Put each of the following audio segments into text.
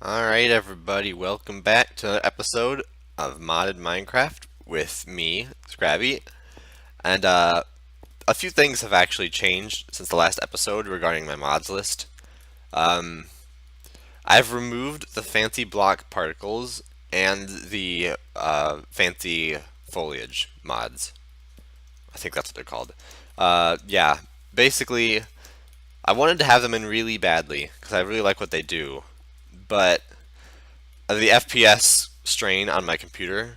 Alright everybody, welcome back to another episode of Modded Minecraft with me, Scrabby. And a few things have actually changed since the last episode regarding my mods list. Um, I've removed the fancy block particles and the fancy foliage mods. I think that's what they're called. Yeah, basically, I wanted to have them in really badly because I really like what they do, but the FPS strain on my computer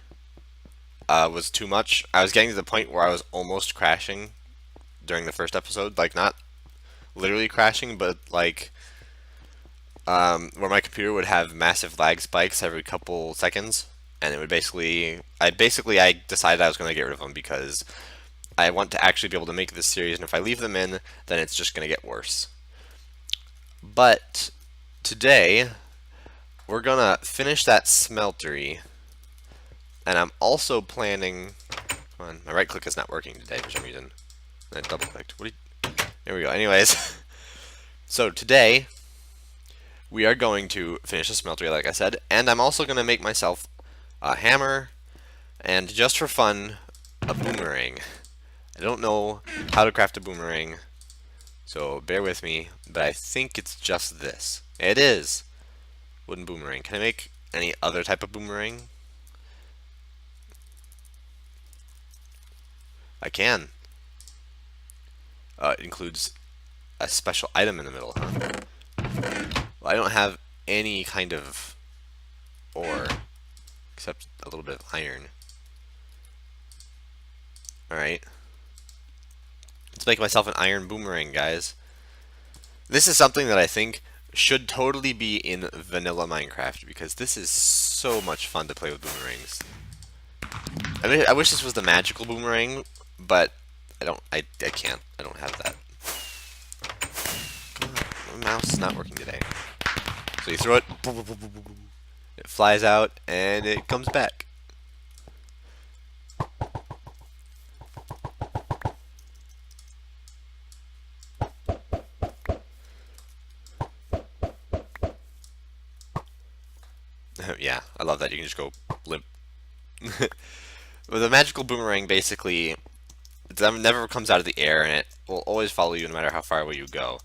was too much. I was getting to the point where I was almost crashing during the first episode. Like, not literally crashing, but like where my computer would have massive lag spikes every couple seconds. And it would I decided I was going to get rid of them because I want to actually be able to make this series, and if I leave them in, then it's just going to get worse. But today, we're going to finish that smeltery. And I'm also planning. Come on, my right click is not working today for some reason. I double clicked. There we go. Anyways, so today we are going to finish the smeltery, like I said, and I'm also going to make myself a hammer and, just for fun, a boomerang. I don't know how to craft a boomerang, so bear with me, but I think it's just this. It is! Wooden boomerang. Can I make any other type of boomerang? I can. It includes a special item in the middle, huh? Well, I don't have any kind of ore except a little bit of iron. Alright. Let's make myself an iron boomerang, guys. This is something that I think should totally be in vanilla Minecraft because this is so much fun to play with boomerangs. I wish this was the magical boomerang, but I can't. I don't have that. My mouse is not working today. So you throw it, it flies out, and it comes back. Yeah, I love that. You can just go limp. With a magical boomerang, basically, it never comes out of the air, and it will always follow you no matter how far away you go.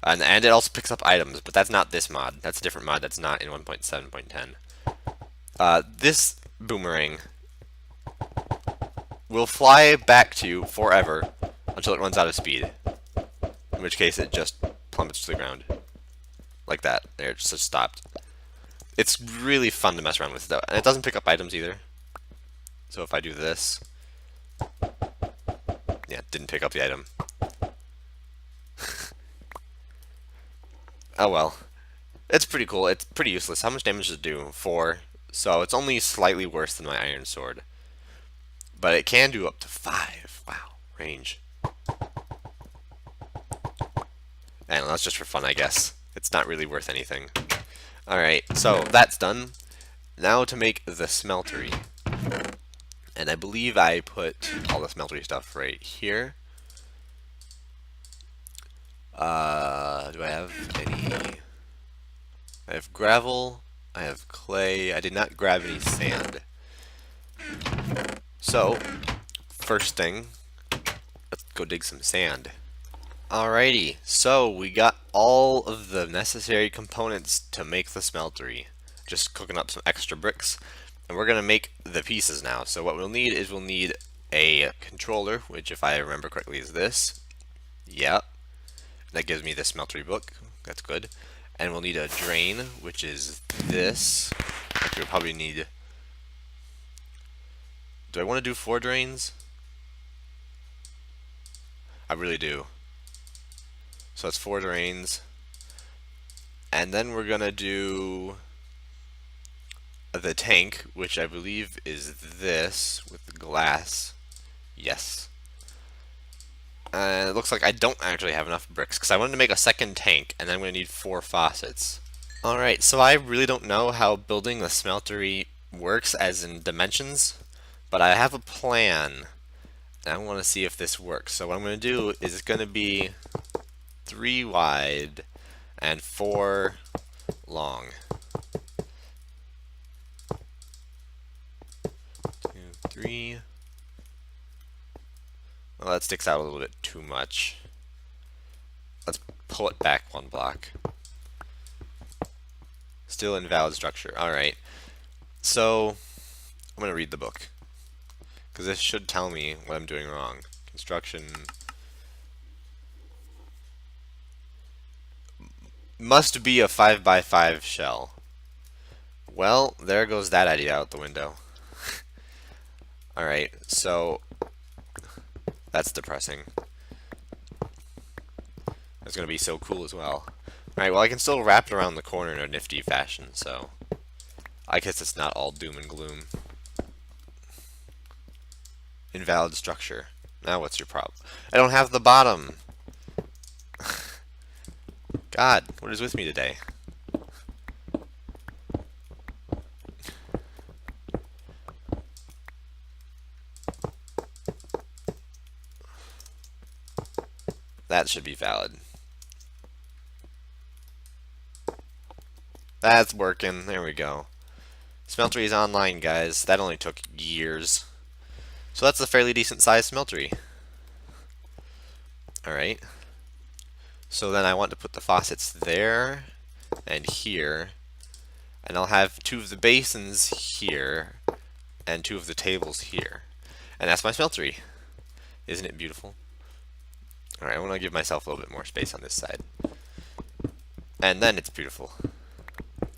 And it also picks up items, but that's not this mod. That's a different mod that's not in 1.7.10. This boomerang will fly back to you forever until it runs out of speed. In which case it just plummets to the ground. Like that. There, it just stopped. It's really fun to mess around with, though. And it doesn't pick up items either. So if I do this... Yeah, didn't pick up the item. Oh well. It's pretty cool. It's pretty useless. How much damage does it do? 4. So it's only slightly worse than my iron sword. But it can do up to 5. Wow. Range. And that's just for fun, I guess. It's not really worth anything. Alright, so that's done. Now to make the smeltery. And I believe I put all the smeltery stuff right here. Do I have any? I have gravel. I have clay. I did not grab any sand. So, first thing, let's go dig some sand. Alrighty, so we got all of the necessary components to make the smeltery. Just cooking up some extra bricks. And we're going to make the pieces now. So what we'll need is a controller, which, if I remember correctly, is this. Yep. That gives me the smeltery book. That's good. And we'll need a drain, which is this. Actually, we'll probably need... Do I want to do 4 drains? I really do. So that's 4 drains. And then we're going to do the tank, which I believe is this, with the glass. Yes. And it looks like I don't actually have enough bricks, because I wanted to make a second tank, and then I'm going to need 4 faucets. Alright, so I really don't know how building the smeltery works as in dimensions, but I have a plan, and I want to see if this works. So what I'm going to do is it's going to be 3 wide and 4 long. 2, 3. Well, that sticks out a little bit too much. Let's pull it back 1 block. Still invalid structure. Alright. So, I'm going to read the book, because this should tell me what I'm doing wrong. Construction must be a 5x5 shell. Well, there goes that idea out the window. Alright, so that's depressing. It's going to be so cool as well. Alright, well I can still wrap it around the corner in a nifty fashion, so I guess it's not all doom and gloom. Invalid structure. Now what's your problem? I don't have the bottom! God, what is with me today? That should be valid. That's working. There we go. Smeltery is online, guys. That only took years. So that's a fairly decent sized smeltery. Alright. So then I want to put the faucets there and here. And I'll have 2 of the basins here and 2 of the tables here. And that's my smeltery. Isn't it beautiful? Alright, I want to give myself a little bit more space on this side. And then it's beautiful.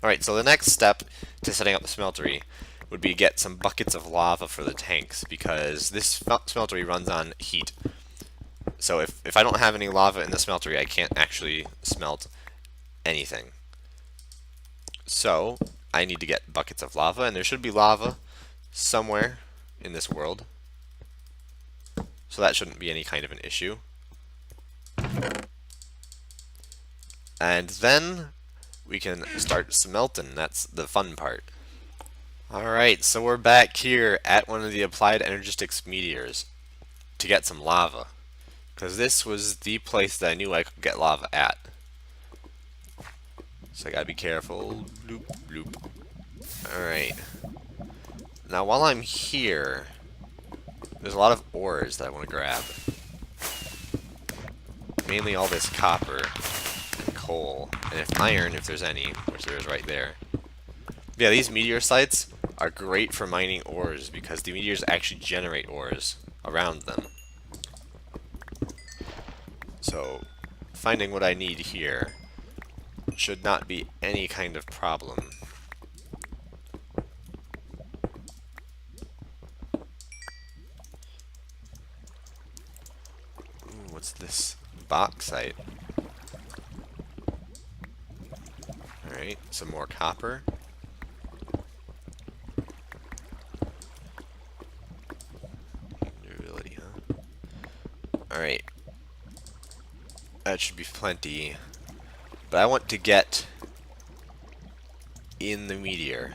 Alright, so the next step to setting up the smeltery would be get some buckets of lava for the tanks, because this smeltery runs on heat. So if I don't have any lava in the smeltery, I can't actually smelt anything. So I need to get buckets of lava, and there should be lava somewhere in this world. So that shouldn't be any kind of an issue. And then we can start smelting. That's the fun part. Alright, so we're back here at one of the applied energistics meteors to get some lava, because this was the place that I knew I could get lava at. So I gotta be careful. Bloop, bloop. Alright. Now while I'm here, there's a lot of ores that I want to grab. Mainly all this copper and coal, and if iron, if there's any, which there is right there. Yeah, these meteor sites are great for mining ores because the meteors actually generate ores around them. So finding what I need here should not be any kind of problem. Ooh, what's this? Bauxite. Alright, some more copper. Durability, huh? Alright. That should be plenty. But I want to get in the meteor.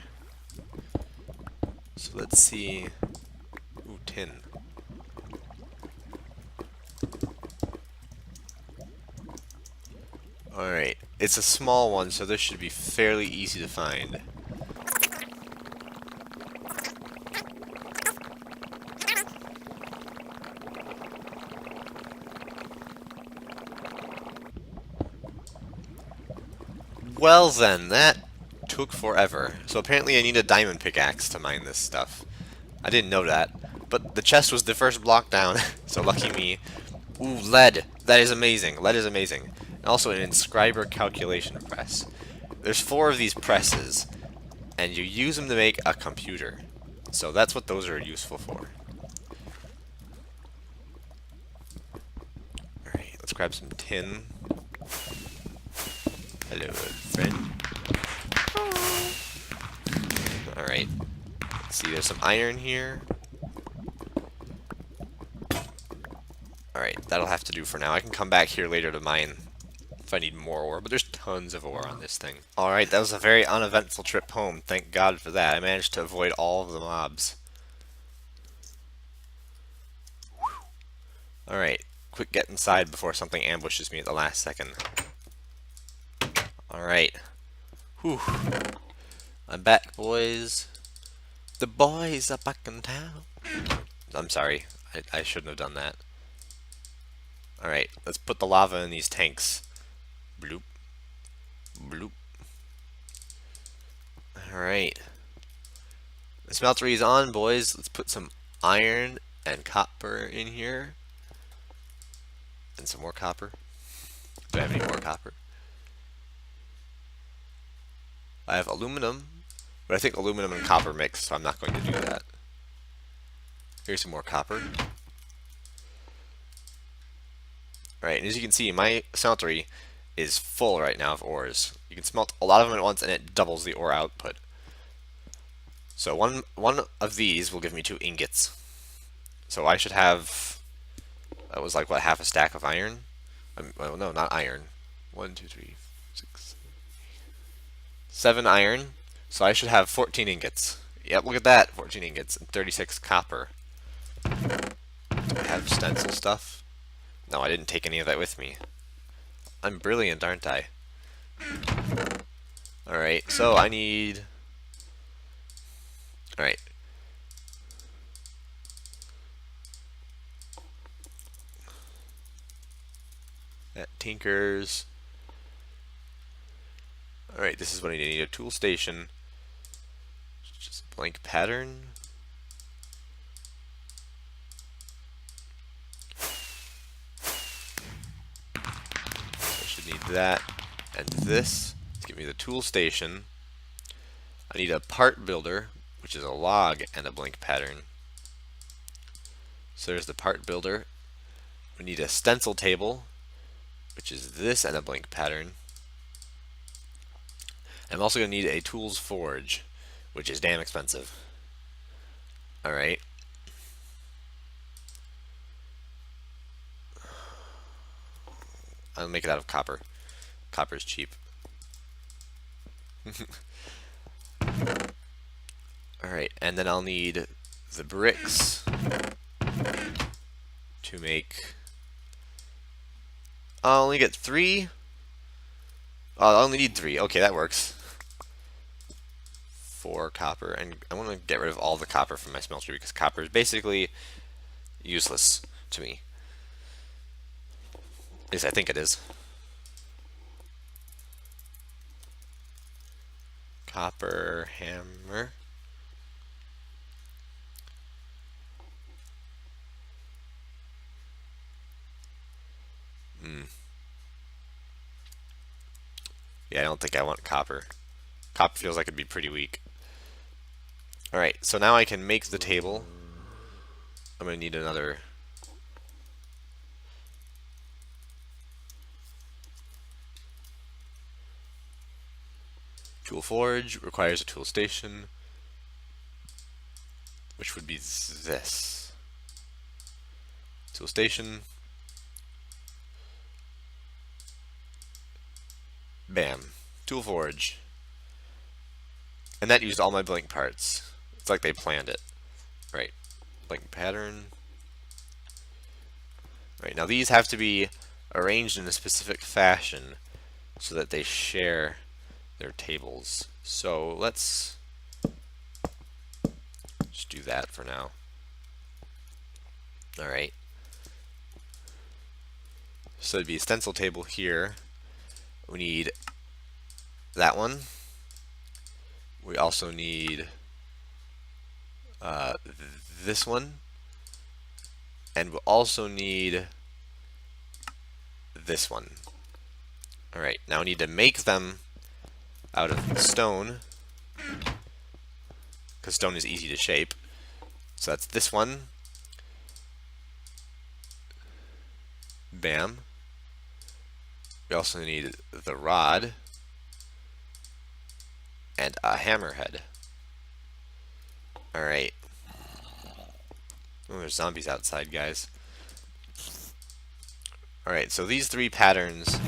So let's see. Ooh, tin. Alright, it's a small one, so this should be fairly easy to find. Well then, that took forever. So apparently I need a diamond pickaxe to mine this stuff. I didn't know that, but the chest was the first block down, so lucky me. Ooh, lead! That is amazing. Lead is amazing. And also an inscriber calculation press. There's 4 of these presses, and you use them to make a computer. So that's what those are useful for. Alright, let's grab some tin. Hello, friend. Alright. Let's see, there's some iron here. Alright, that'll have to do for now. I can come back here later to mine if I need more ore, but there's tons of ore on this thing. Alright, that was a very uneventful trip home. Thank God for that. I managed to avoid all of the mobs. Alright, quick get inside before something ambushes me at the last second. Alright. Whew. I'm back, boys. The boys are back in town. I'm sorry. I shouldn't have done that. Alright, let's put the lava in these tanks. Bloop. Bloop. Alright. The smeltery is on, boys. Let's put some iron and copper in here. And some more copper. Do I have any more copper? I have aluminum, but I think aluminum and copper mix, so I'm not going to do that. Here's some more copper. Alright, and as you can see, my smeltery is full right now of ores. You can smelt a lot of them at once, and it doubles the ore output. So one of these will give me 2 ingots. So I should have, that was like, what, half a stack of iron? Well, no, not iron. 1, 2, 3, 6, 7 iron. So I should have 14 ingots. Yep, look at that, 14 ingots and 36 copper. Do I have stencil stuff? No, I didn't take any of that with me. I'm brilliant, aren't I? Alright, so I need... Alright. That tinkers. Alright, this is what I need. A tool station. Just a blank pattern. I should need that and this to give me the tool station. I need a part builder, which is a log and a blank pattern. So there's the part builder. We need a stencil table, which is this and a blank pattern. I'm also going to need a tools forge, which is damn expensive. Alright. I'll make it out of copper. Copper's cheap. Alright, and then I'll need the bricks to make... I'll only get 3? Oh, I only need 3. Okay, that works. 4 copper, and I want to get rid of all the copper from my smelter because copper is basically useless to me. At least I think it is. Copper hammer. Yeah, I don't think I want copper. Copper feels like it'd be pretty weak. Alright, so now I can make the table. I'm going to need another... Tool forge requires a tool station, which would be this. Tool station. Bam. Tool forge. And that used all my blank parts. It's like they planned it. Right. Blank pattern. Right, now these have to be arranged in a specific fashion so that they share their tables. So let's just do that for now. Alright. So it'd be a stencil table here. We need that one. We also need this one. And we'll also need this one. Alright, now we need to make them out of stone, because stone is easy to shape. So that's this one. Bam. We also need the rod and a hammerhead. Alright. Oh, there's zombies outside, guys. Alright, so these 3 patterns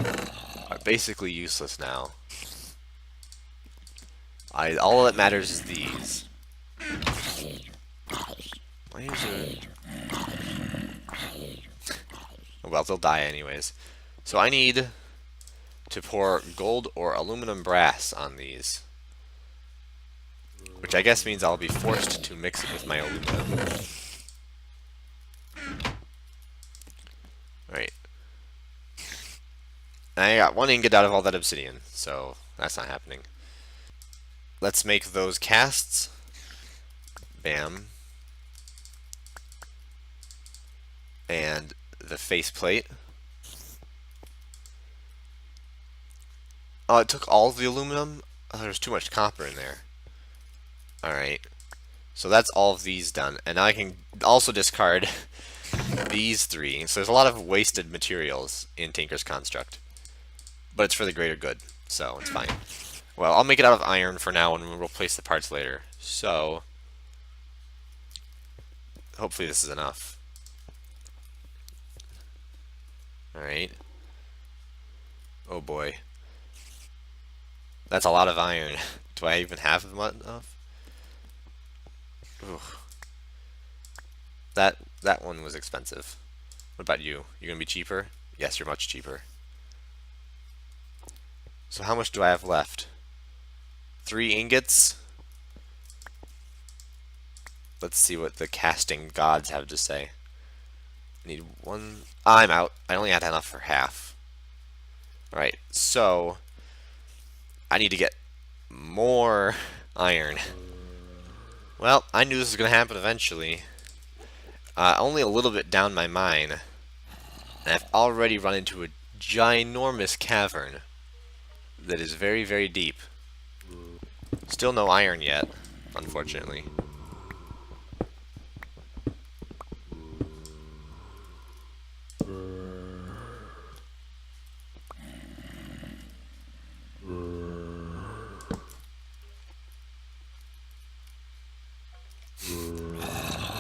are basically useless now. All that matters is these. Why is it? Well, they'll die anyways. So I need to pour gold or aluminum brass on these. Which I guess means I'll be forced to mix it with my aluminum. Right. And I got 1 ingot out of all that obsidian, so that's not happening. Let's make those casts. Bam. And the faceplate. Oh, it took all of the aluminum? Oh, there's too much copper in there. Alright. So that's all of these done. And now I can also discard these 3. So there's a lot of wasted materials in Tinker's Construct. But it's for the greater good, so it's fine. Well, I'll make it out of iron for now and we'll replace the parts later. So, hopefully this is enough. Alright. Oh boy. That's a lot of iron. Do I even have enough? Ooh. That one was expensive. What about you? You're gonna be cheaper? Yes, you're much cheaper. So how much do I have left? 3 ingots? Let's see what the casting gods have to say. I need 1. I'm out. I only had enough for half. Alright, so I need to get more iron. Well, I knew this was going to happen eventually. Only a little bit down my mine. And I've already run into a ginormous cavern that is very, very deep. Still no iron yet, unfortunately.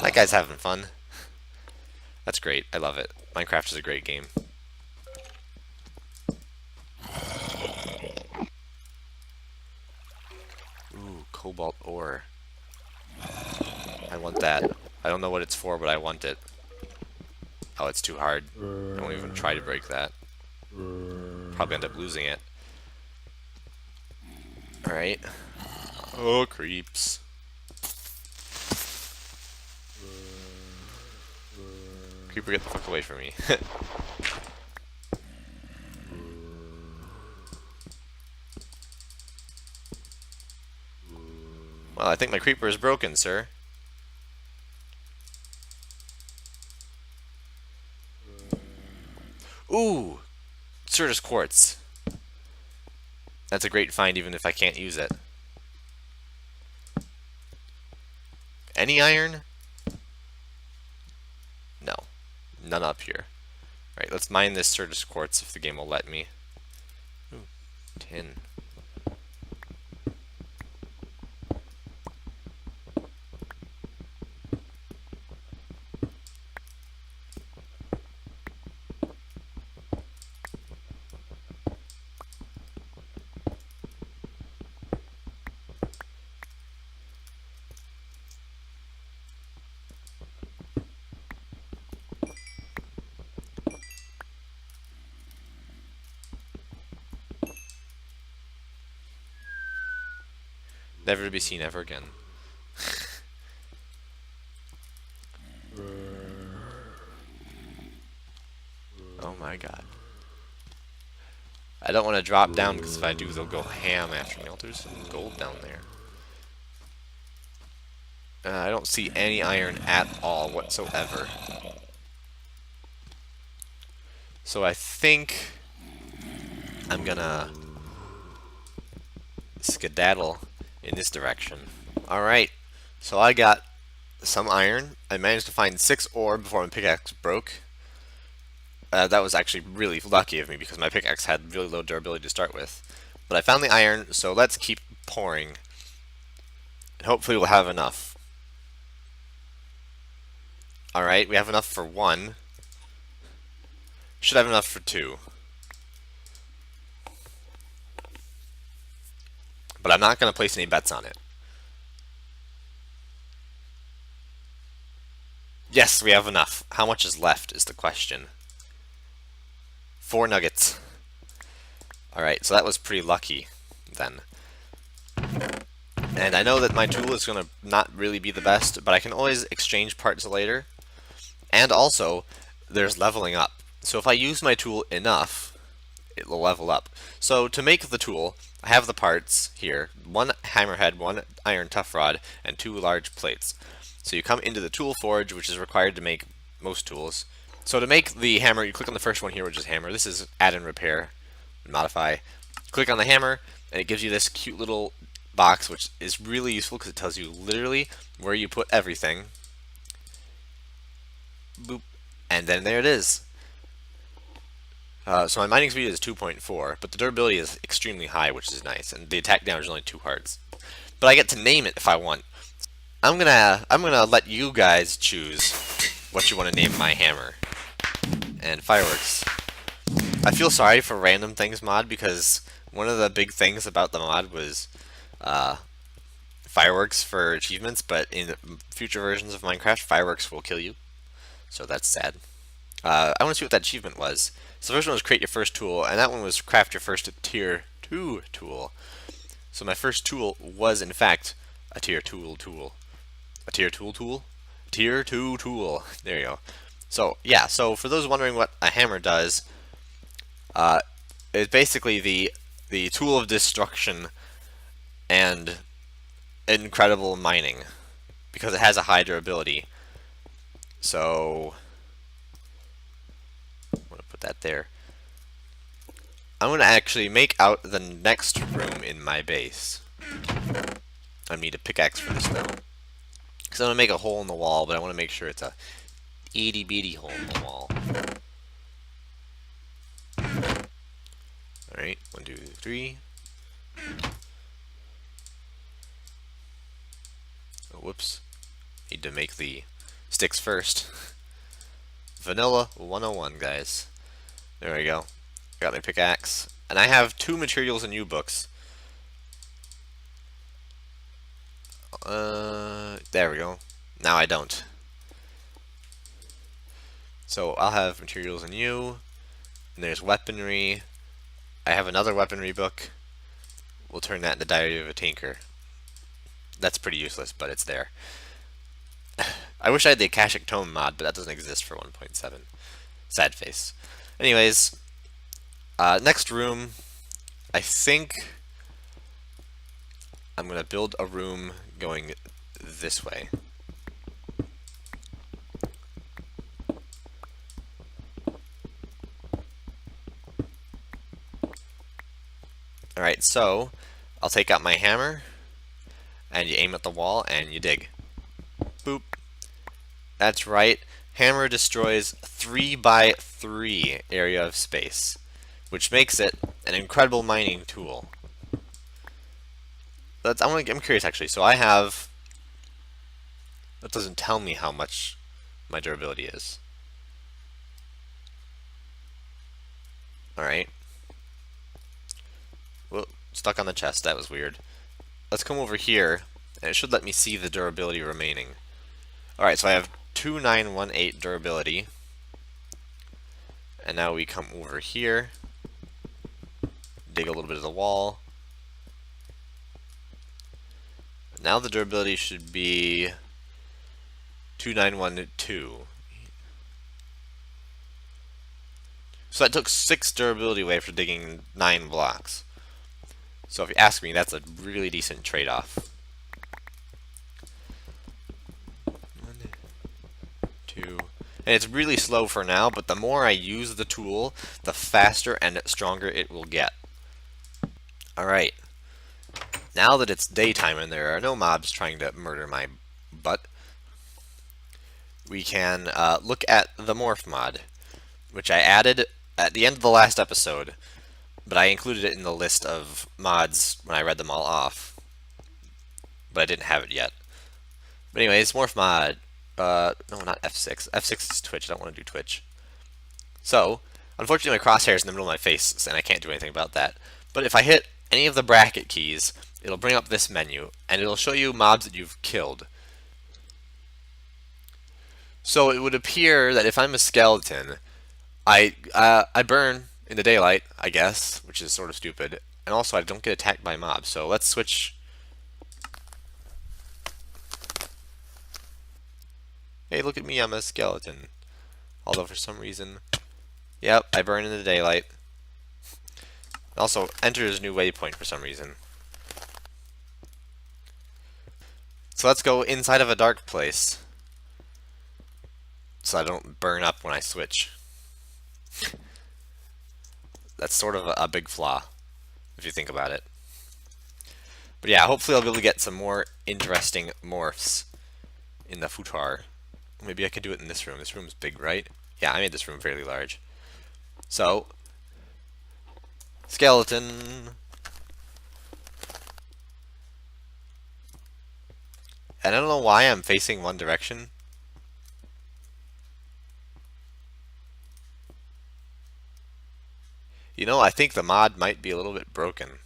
That guy's having fun. That's great. I love it. Minecraft is a great game. Ooh, cobalt ore. I want that. I don't know what it's for, but I want it. Oh, it's too hard. I won't even try to break that. Probably end up losing it. Alright. Oh, creeps. Creeper, get the fuck away from me. Well, I think my creeper is broken, sir. Ooh! Certus quartz. That's a great find even if I can't use it. Any iron? No. None up here. Alright, let's mine this Certus quartz if the game will let me. Ooh, tin. Never to be seen ever again. Oh my god. I don't want to drop down because if I do, they'll go ham after me. Oh, there's some gold down there. I don't see any iron at all whatsoever. So I think I'm gonna skedaddle in this direction. Alright, so I got some iron. I managed to find 6 ore before my pickaxe broke. That was actually really lucky of me because my pickaxe had really low durability to start with. But I found the iron, so let's keep pouring. And hopefully we'll have enough. Alright, we have enough for 1. Should have enough for 2. But I'm not going to place any bets on it. Yes, we have enough. How much is left is the question. 4 nuggets. Alright, so that was pretty lucky then. And I know that my tool is going to not really be the best, but I can always exchange parts later. And also, there's leveling up. So if I use my tool enough, it will level up. So to make the tool, I have the parts here. One hammerhead, one iron tough rod, and 2 large plates. So you come into the tool forge, which is required to make most tools. So to make the hammer, you click on the first one here, which is hammer. This is add and repair, modify. Click on the hammer, and it gives you this cute little box, which is really useful because it tells you literally where you put everything. Boop. And then there it is. So my mining speed is 2.4, but the durability is extremely high, which is nice, and the attack damage is only 2 hearts. But I get to name it if I want. I'm gonna let you guys choose what you want to name my hammer. And fireworks. I feel sorry for random things mod because one of the big things about the mod was fireworks for achievements, but in future versions of Minecraft, fireworks will kill you. So that's sad. I want to see what that achievement was. So the first one was create your first tool, and that one was craft your first tier 2 tool. So my first tool was in fact a tier 2 tool. A tier 2 tool? Tier 2 tool. There you go. So yeah, so for those wondering what a hammer does, it's basically the tool of destruction and incredible mining because it has a high durability. So I'm gonna put that there. I'm gonna actually make out the next room in my base. I need a pickaxe for this though, because I'm gonna make a hole in the wall, but I want to make sure it's a itty bitty hole in the wall. Alright, 1, 2, 3. Oh, whoops. Need to make the sticks first. Vanilla 101, guys. There we go. Got my pickaxe. And I have 2 materials and U-books. There we go. Now I don't. So I'll have materials and U. And there's weaponry. I have another weaponry book. We'll turn that into Diary of a Tinker. That's pretty useless, but it's there. I wish I had the Akashic Tome mod, but that doesn't exist for 1.7. Sad face. Anyways, next room, I think I'm going to build a room going this way. Alright, so I'll take out my hammer, and you aim at the wall, and you dig. Boop. That's right. Hammer destroys 3 by 3 area of space, which makes it an incredible mining tool. I'm curious actually. So I have. That doesn't tell me how much my durability is. Alright. Well, stuck on the chest. That was weird. Let's come over here, and it should let me see the durability remaining. Alright, so I have 2918 durability. And now we come over here, dig a little bit of the wall. Now the durability should be 2912. So that took 6 durability away for digging 9 blocks. So if you ask me, that's a really decent trade-off. 1, 2, and it's really slow for now, but the more I use the tool, the faster and stronger it will get. Alright. Now that it's daytime and there are no mobs trying to murder my butt, we can look at the morph mod, which I added at the end of the last episode, but I included it in the list of mods when I read them all off, but I didn't have it yet. But anyways, morph mod. No, not F6. F6 is Twitch. I don't want to do Twitch. So, unfortunately my crosshair is in the middle of my face, and I can't do anything about that. But if I hit any of the bracket keys, it'll bring up this menu, and it'll show you mobs that you've killed. So it would appear that if I'm a skeleton, I burn in the daylight, I guess, which is sort of stupid. And also, I don't get attacked by mobs. So let's switch. Hey, look at me, I'm a skeleton. Although for some reason, yep, I burn in the daylight. Also, enters new waypoint for some reason. So let's go inside of a dark place, so I don't burn up when I switch. That's sort of a big flaw, if you think about it. But yeah, hopefully I'll be able to get some more interesting morphs in the futar. Maybe I could do it in this room. This room's big, right? Yeah, I made this room fairly large. So, skeleton. And I don't know why I'm facing one direction. You know, I think the mod might be a little bit broken.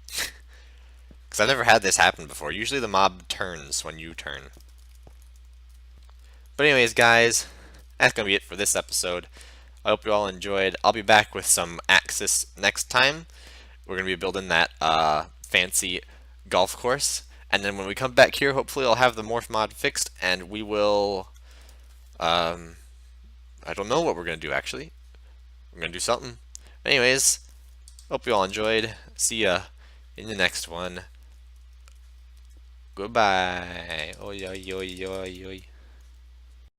Because I've never had this happen before. Usually the mob turns when you turn. But anyways, guys, that's going to be it for this episode. I hope you all enjoyed. I'll be back with some Axis next time. We're going to be building that fancy golf course. And then when we come back here, hopefully I'll have the morph mod fixed, and we will... I don't know what we're going to do, actually. We're going to do something. Anyways, hope you all enjoyed. See ya in the next one. Goodbye. Oi, oi, oi, oi, oi.